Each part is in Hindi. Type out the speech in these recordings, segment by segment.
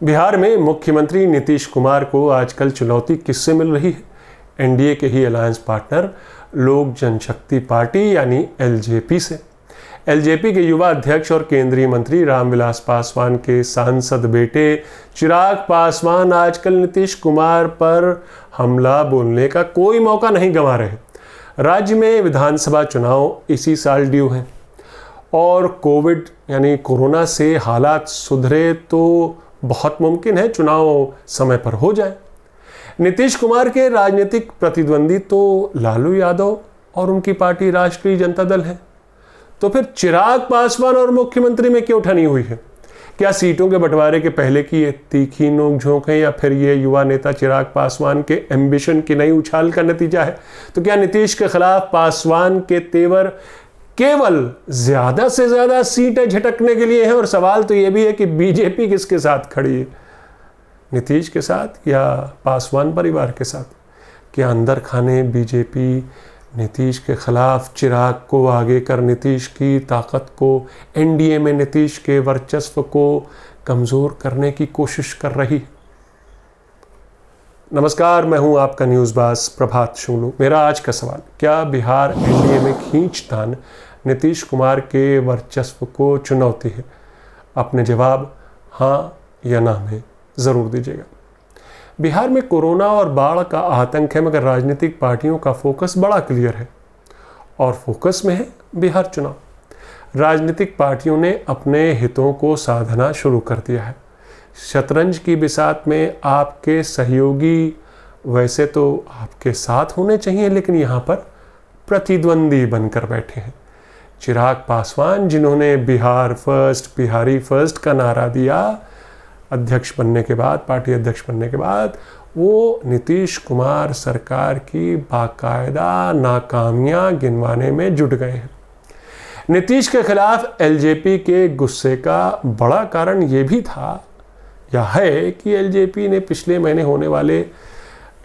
बिहार में मुख्यमंत्री नीतीश कुमार को आजकल चुनौती किससे मिल रही है? एनडीए के ही अलायंस पार्टनर लोक जनशक्ति पार्टी यानी एलजेपी से। एलजेपी के युवा अध्यक्ष और केंद्रीय मंत्री रामविलास पासवान के सांसद बेटे चिराग पासवान आजकल नीतीश कुमार पर हमला बोलने का कोई मौका नहीं गंवा रहे। राज्य में विधानसभा चुनाव इसी साल ड्यू हैं और कोविड यानी कोरोना से हालात सुधरे तो बहुत मुमकिन है चुनाव समय पर हो जाए। नीतीश कुमार के राजनीतिक प्रतिद्वंदी तो लालू यादव और उनकी पार्टी राष्ट्रीय जनता दल है, तो फिर चिराग पासवान और मुख्यमंत्री में क्यों ठनी हुई है? क्या सीटों के बंटवारे के पहले की ये तीखी नोकझोंक है या फिर ये युवा नेता चिराग पासवान के एम्बिशन की नई उछाल का नतीजा है? तो क्या नीतीश के खिलाफ पासवान के तेवर केवल ज्यादा से ज्यादा सीटें झटकने के लिए है? और सवाल तो यह भी है कि बीजेपी किसके साथ खड़ी है, नीतीश के साथ या पासवान परिवार के साथ? क्या अंदर खाने बीजेपी नीतीश के खिलाफ चिराग को आगे कर न्नीतीश की ताकत को, एनडीए में नीतीश के वर्चस्व को कमजोर करने की कोशिश कर रही? नमस्कार, मैं हूं आपका न्यूज़बाज प्रभात शुक्ल। मेरा आज का सवाल, क्या बिहार एनडीए में खींचतान नीतीश कुमार के वर्चस्व को चुनौती है? अपने जवाब हाँ या ना में ज़रूर दीजिएगा। बिहार में कोरोना और बाढ़ का आतंक है, मगर राजनीतिक पार्टियों का फोकस बड़ा क्लियर है और फोकस में है बिहार चुनाव। राजनीतिक पार्टियों ने अपने हितों को साधना शुरू कर दिया है। शतरंज की बिसात में आपके सहयोगी वैसे तो आपके साथ होने चाहिए, लेकिन यहाँ पर प्रतिद्वंदी बनकर बैठे हैं। चिराग पासवान, जिन्होंने बिहार फर्स्ट, बिहारी फर्स्ट का नारा दिया अध्यक्ष बनने के बाद, पार्टी अध्यक्ष बनने के बाद, वो नीतीश कुमार सरकार की बाकायदा नाकामियां गिनवाने में जुट गए हैं। नीतीश के खिलाफ एलजेपी के गुस्से का बड़ा कारण ये भी था या है कि एलजेपी ने पिछले महीने होने वाले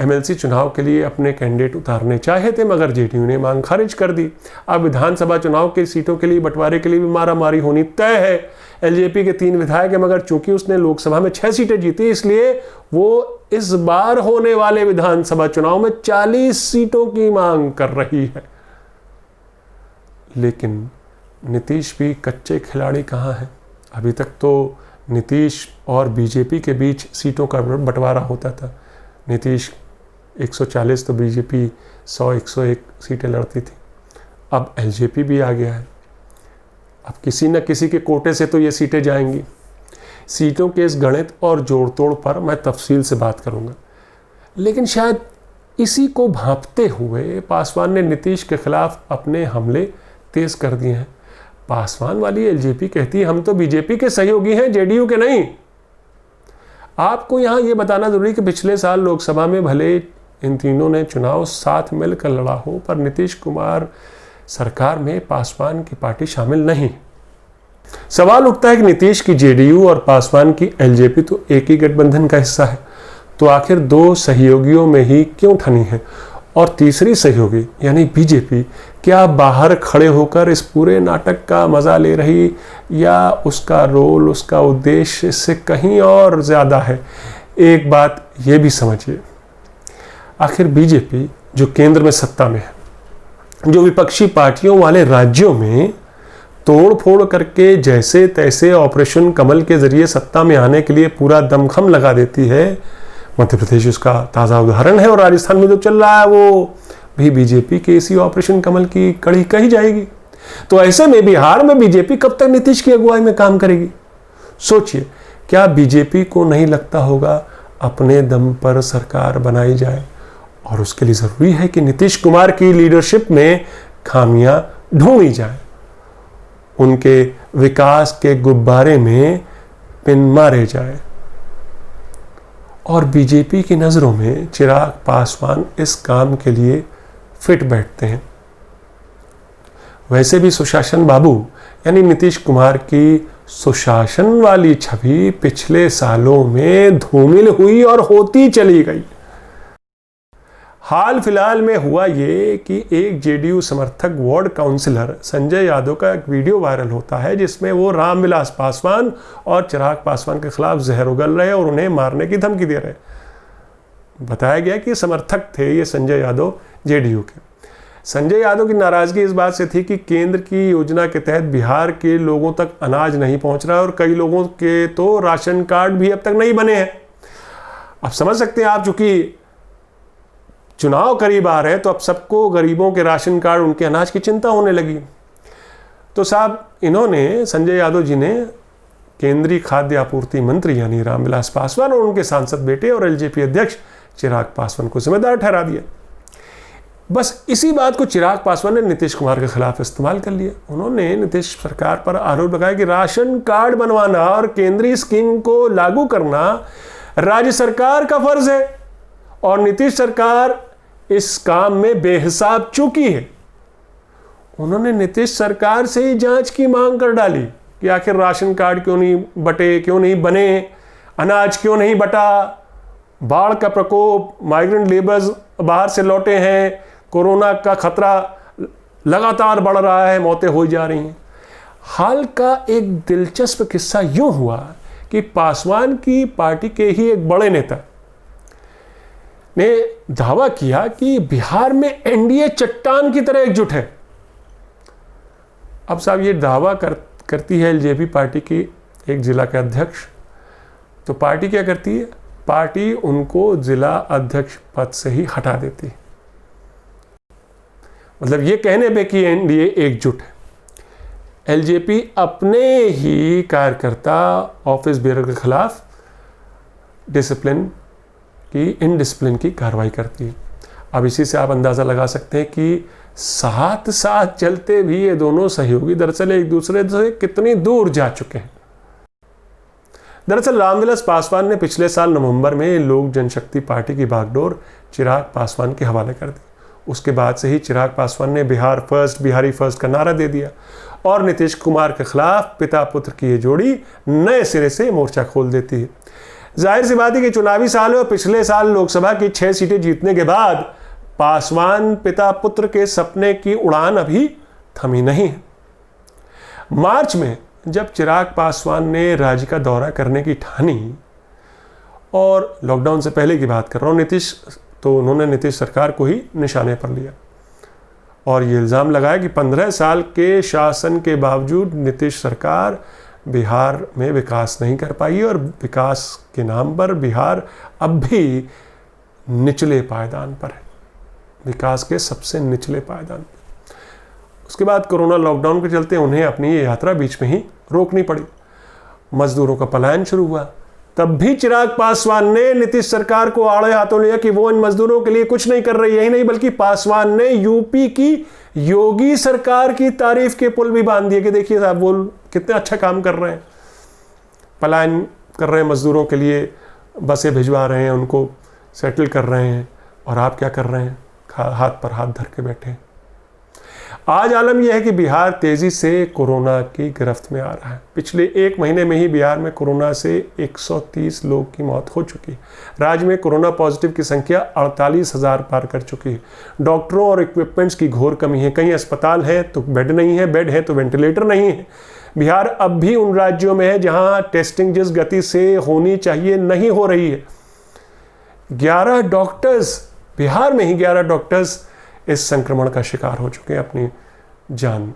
एमएलसी चुनाव के लिए अपने कैंडिडेट उतारने चाहे थे, मगर जेडीयू ने मांग खारिज कर दी। अब विधानसभा चुनाव के सीटों के लिए बंटवारे के लिए भी मारामारी होनी तय है। एलजेपी के 3 विधायक हैं, मगर चूंकि उसने लोकसभा में 6 सीटें जीती, इसलिए वो इस बार होने वाले विधानसभा चुनाव में 40 सीटों की मांग कर रही है। लेकिन नीतीश भी कच्चे खिलाड़ी कहाँ हैं? अभी तक तो नीतीश और बीजेपी के बीच सीटों का बंटवारा होता था। नीतीश 140 तो बीजेपी 100-101 सीटें लड़ती थी। अब एलजेपी भी आ गया है। अब किसी न किसी के कोटे से तो ये सीटें जाएंगी। सीटों के इस गणित और जोड़ तोड़ पर मैं तफसील से बात करूंगा, लेकिन शायद इसी को भांपते हुए पासवान ने नीतीश के खिलाफ अपने हमले तेज कर दिए हैं। पासवान वाली एलजेपी कहती है हम तो बीजेपी के सहयोगी हैं, जेडीयू के नहीं। आपको यहाँ ये बताना जरूरी कि पिछले साल लोकसभा में भले इन तीनों ने चुनाव साथ मिलकर लड़ा हो, पर नीतीश कुमार सरकार में पासवान की पार्टी शामिल नहीं। सवाल उठता है कि नीतीश की जेडीयू और पासवान की एलजेपी तो एक ही गठबंधन का हिस्सा है, तो आखिर 2 सहयोगियों में ही क्यों ठनी है? और तीसरी सहयोगी यानी बीजेपी क्या बाहर खड़े होकर इस पूरे नाटक का मजा ले रही, या उसका रोल, उसका उद्देश्य इससे कहीं और ज्यादा है? एक बात ये भी समझिए, आखिर बीजेपी जो केंद्र में सत्ता में है, जो विपक्षी पार्टियों वाले राज्यों में तोड़ फोड़ करके जैसे तैसे ऑपरेशन कमल के जरिए सत्ता में आने के लिए पूरा दमखम लगा देती है, मध्य प्रदेश उसका ताज़ा उदाहरण है, और राजस्थान में जो चल रहा है वो भी बीजेपी के इसी ऑपरेशन कमल की कड़ी कही जाएगी। तो ऐसे में बिहार में बीजेपी कब तक नीतीश की अगुवाई में काम करेगी? सोचिए, क्या बीजेपी को नहीं लगता होगा अपने दम पर सरकार बनाई जाए? और उसके लिए जरूरी है कि नीतीश कुमार की लीडरशिप में खामियां ढूंढी जाए, उनके विकास के गुब्बारे में पिन मारे जाए। और बीजेपी की नज़रों में चिराग पासवान इस काम के लिए फिट बैठते हैं। वैसे भी सुशासन बाबू यानी नीतीश कुमार की सुशासन वाली छवि पिछले सालों में धूमिल हुई और होती चली गई। हाल फिलहाल में हुआ ये कि एक जेडीयू समर्थक वार्ड काउंसिलर संजय यादव का एक वीडियो वायरल होता है जिसमें वो रामविलास पासवान और चिराग पासवान के खिलाफ जहर उगल रहे और उन्हें मारने की धमकी दे रहे। बताया गया कि समर्थक थे ये संजय यादव जेडीयू के। संजय यादव की नाराजगी इस बात से थी कि केंद्र की योजना के तहत बिहार के लोगों तक अनाज नहीं पहुंच रहा है और कई लोगों के तो राशन कार्ड भी अब तक नहीं बने हैं। अब समझ सकते हैं आप, चूंकि चुनाव करीब आ रहे हैं तो अब सबको गरीबों के राशन कार्ड, उनके अनाज की चिंता होने लगी। तो साहब इन्होंने, संजय यादव जी ने केंद्रीय खाद्य आपूर्ति मंत्री यानी रामविलास पासवान और उनके सांसद बेटे और एलजेपी अध्यक्ष चिराग पासवान को जिम्मेदार ठहरा दिया। बस इसी बात को चिराग पासवान ने नीतीश कुमार के खिलाफ इस्तेमाल कर लिया। उन्होंने नीतीश सरकार पर आरोप लगाया कि राशन कार्ड बनवाना और केंद्रीय स्कीम को लागू करना राज्य सरकार का फर्ज है और नीतीश सरकार इस काम में बेहिसाब चूकी है। उन्होंने नीतीश सरकार से ही जांच की मांग कर डाली कि आखिर राशन कार्ड क्यों नहीं बटे, क्यों नहीं बने, अनाज क्यों नहीं बटा, बाढ़ का प्रकोप, माइग्रेंट लेबर्स बाहर से लौटे हैं, कोरोना का खतरा लगातार बढ़ रहा है, मौतें हो जा रही हैं। हाल का एक दिलचस्प किस्सा यूं हुआ कि पासवान की पार्टी के ही एक बड़े नेता ने दावा किया कि बिहार में एनडीए चट्टान की तरह एकजुट है। अब साहब ये दावा करती है एलजेपी पार्टी की एक जिला के अध्यक्ष, तो पार्टी क्या करती है? पार्टी उनको जिला अध्यक्ष पद से ही हटा देती है। मतलब ये कहने पे कि एनडीए एकजुट है। एलजेपी अपने ही कार्यकर्ता ऑफिस बेरर के खिलाफ इनडिसिप्लिन की कार्रवाई करती है। अब इसी से आप अंदाज़ा लगा सकते हैं कि साथ साथ चलते भी ये दोनों सहयोगी दरअसल एक दूसरे से कितनी दूर जा चुके हैं। दरअसल रामविलास पासवान ने पिछले साल नवंबर में लोक जनशक्ति पार्टी की बागडोर चिराग पासवान के हवाले कर दी। उसके बाद से ही चिराग पासवान ने बिहार फर्स्ट, बिहारी फर्स्ट का नारा दे दिया और नीतीश कुमार के खिलाफ पिता पुत्र की ये जोड़ी नए सिरे से मोर्चा खोल देती है। जाहिर सी बात है कि चुनावी साल और पिछले साल लोकसभा की 6 सीटें जीतने के बाद पासवान पिता पुत्र के सपने की उड़ान अभी थमी नहीं है। मार्च में जब चिराग पासवान ने राज्य का दौरा करने की ठानी, और लॉकडाउन से पहले की बात कर रहा हूँ, तो उन्होंने नीतीश सरकार को ही निशाने पर लिया और ये इल्ज़ाम लगाया कि 15 साल के शासन के बावजूद नीतीश सरकार बिहार में विकास नहीं कर पाई और विकास के नाम पर बिहार अब भी निचले पायदान पर है, विकास के सबसे निचले पायदान पर। उसके बाद कोरोना लॉकडाउन के चलते उन्हें अपनी ये यात्रा बीच में ही रोकनी पड़ी। मजदूरों का पलायन शुरू हुआ, तब भी चिराग पासवान ने नीतीश सरकार को आड़े हाथों लिया कि वो इन मजदूरों के लिए कुछ नहीं कर रही। यही नहीं बल्कि पासवान ने यूपी की योगी सरकार की तारीफ के पुल भी बांध दिए कि देखिए साहब वो कितने अच्छा काम कर रहे हैं, पलायन कर रहे हैं मजदूरों के लिए, बसें भिजवा रहे हैं, उनको सेटल कर रहे हैं, और आप क्या कर रहे हैं? हाथ पर हाथ धर के बैठे हैं। आज आलम यह है कि बिहार तेजी से कोरोना की गिरफ्त में आ रहा है। पिछले 1 महीने में ही बिहार में कोरोना से 130 लोग की मौत हो चुकी है। राज्य में कोरोना पॉजिटिव की संख्या 48,000 पार कर चुकी है। डॉक्टरों और इक्विपमेंट्स की घोर कमी है। कहीं अस्पताल है तो बेड नहीं है, बेड है तो वेंटिलेटर नहीं है। बिहार अब भी उन राज्यों में है जहां टेस्टिंग जिस गति से होनी चाहिए नहीं हो रही है। 11 डॉक्टर्स, बिहार में ही 11 डॉक्टर्स इस संक्रमण का शिकार हो चुके हैं, अपनी जान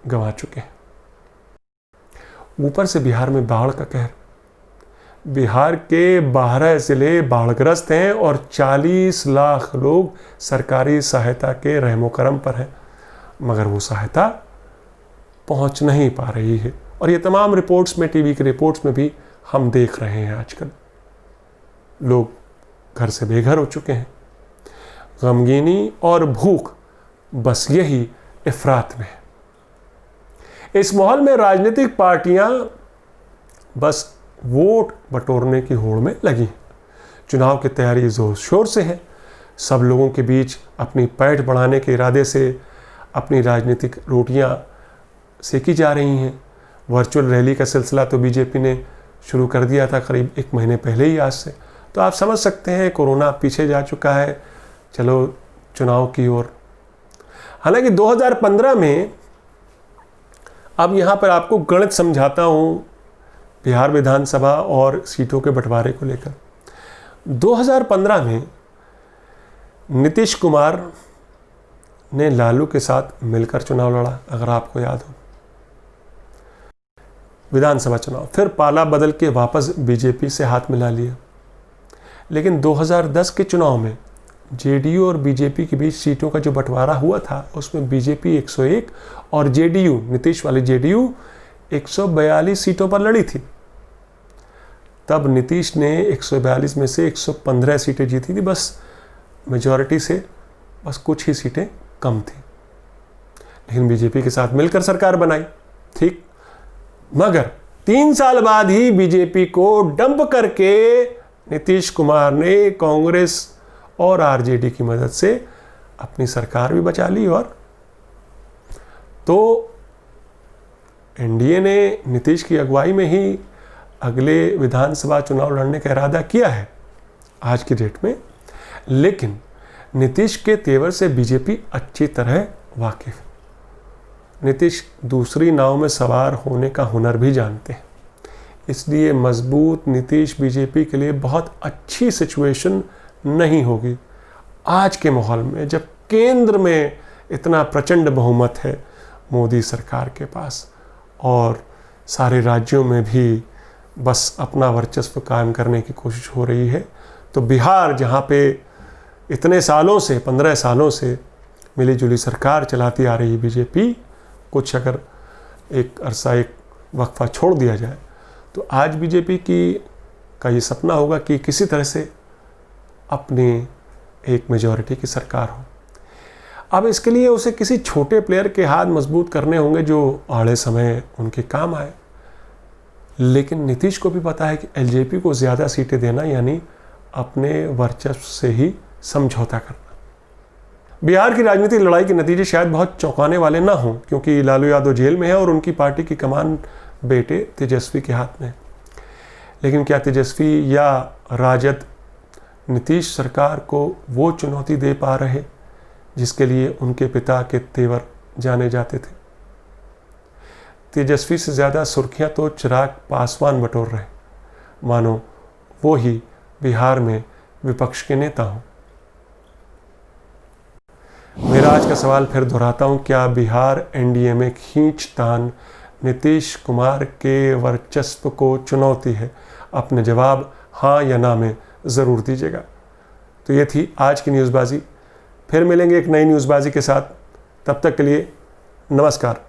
गंवा चुके हैं। ऊपर से बिहार में बाढ़ का कहर। बिहार के 12 जिले बाढ़ग्रस्त हैं और 40 लाख लोग सरकारी सहायता के रहमो करम पर हैं, मगर वो सहायता पहुंच नहीं पा रही है। और ये तमाम रिपोर्ट्स में, टीवी की रिपोर्ट्स में भी हम देख रहे हैं आजकल लोग घर से बेघर हो चुके हैं। गमगीनी और भूख बस यही इफरात में है। इस माहौल में राजनीतिक पार्टियां बस वोट बटोरने की होड़ में लगी हैं। चुनाव की तैयारी जोर शोर से है। सब लोगों के बीच अपनी पैठ बढ़ाने के इरादे से अपनी राजनीतिक रोटियां सेकी जा रही हैं। वर्चुअल रैली का सिलसिला तो बीजेपी ने शुरू कर दिया था करीब 1 महीने पहले ही आज से। तो आप समझ सकते हैं कोरोना पीछे जा चुका है, चलो चुनाव की ओर। हालांकि 2015 में, अब यहाँ पर आपको गणित समझाता हूँ बिहार विधानसभा और सीटों के बंटवारे को लेकर। 2015 में नीतीश कुमार ने लालू के साथ मिलकर चुनाव लड़ा, अगर आपको याद हो, विधानसभा चुनाव। फिर पाला बदल के वापस बीजेपी से हाथ मिला लिया। लेकिन 2010 के चुनाव में जेडीयू और बीजेपी के बीच सीटों का जो बंटवारा हुआ था, उसमें बीजेपी 101 और जेडीयू, नीतीश वाली जेडीयू 142 सीटों पर लड़ी थी। तब नीतीश ने 142 में से 115 सीटें जीती थी, बस मेजॉरिटी से बस कुछ ही सीटें कम थी। लेकिन बीजेपी के साथ मिलकर सरकार बनाई, ठीक। मगर 3 साल बाद ही बीजेपी को डंप करके नीतीश कुमार ने कांग्रेस और आरजेडी की मदद से अपनी सरकार भी बचा ली। और तो एनडीए ने नीतीश की अगुवाई में ही अगले विधानसभा चुनाव लड़ने का इरादा किया है आज की डेट में। लेकिन नीतीश के तेवर से बीजेपी अच्छी तरह वाकिफ। नीतीश दूसरी नाव में सवार होने का हुनर भी जानते हैं, इसलिए मजबूत नीतीश बीजेपी के लिए बहुत अच्छी सिचुएशन नहीं होगी आज के माहौल में, जब केंद्र में इतना प्रचंड बहुमत है मोदी सरकार के पास और सारे राज्यों में भी बस अपना वर्चस्व कायम करने की कोशिश हो रही है। तो बिहार, जहाँ पे इतने सालों से, 15 सालों से मिली जुली सरकार चलाती आ रही बीजेपी, कुछ अगर एक अरसा, एक वक्फा छोड़ दिया जाए, तो आज बीजेपी का ये सपना होगा कि किसी तरह से अपनी एक मेजॉरिटी की सरकार हो। अब इसके लिए उसे किसी छोटे प्लेयर के हाथ मजबूत करने होंगे जो आड़े समय उनके काम आए। लेकिन नीतीश को भी पता है कि एलजेपी को ज़्यादा सीटें देना यानी अपने वर्चस्व से ही समझौता करना। बिहार की राजनीतिक लड़ाई के नतीजे शायद बहुत चौंकाने वाले ना हों, क्योंकि लालू यादव जेल में है और उनकी पार्टी की कमान बेटे तेजस्वी के हाथ में। लेकिन क्या तेजस्वी या राजद नीतीश सरकार को वो चुनौती दे पा रहे जिसके लिए उनके पिता के तेवर जाने जाते थे? तेजस्वी से ज़्यादा सुर्खियां तो चिराग पासवान बटोर रहे, मानो वो ही बिहार में विपक्ष के नेता हों। मेरा आज का सवाल फिर दोहराता हूं, क्या बिहार एनडीए में खींचतान नीतीश कुमार के वर्चस्व को चुनौती है? अपने जवाब हाँ या ना में ज़रूर दीजिएगा। तो ये थी आज की न्यूज़बाजी। फिर मिलेंगे एक नई न्यूज़बाजी के साथ। तब तक के लिए नमस्कार।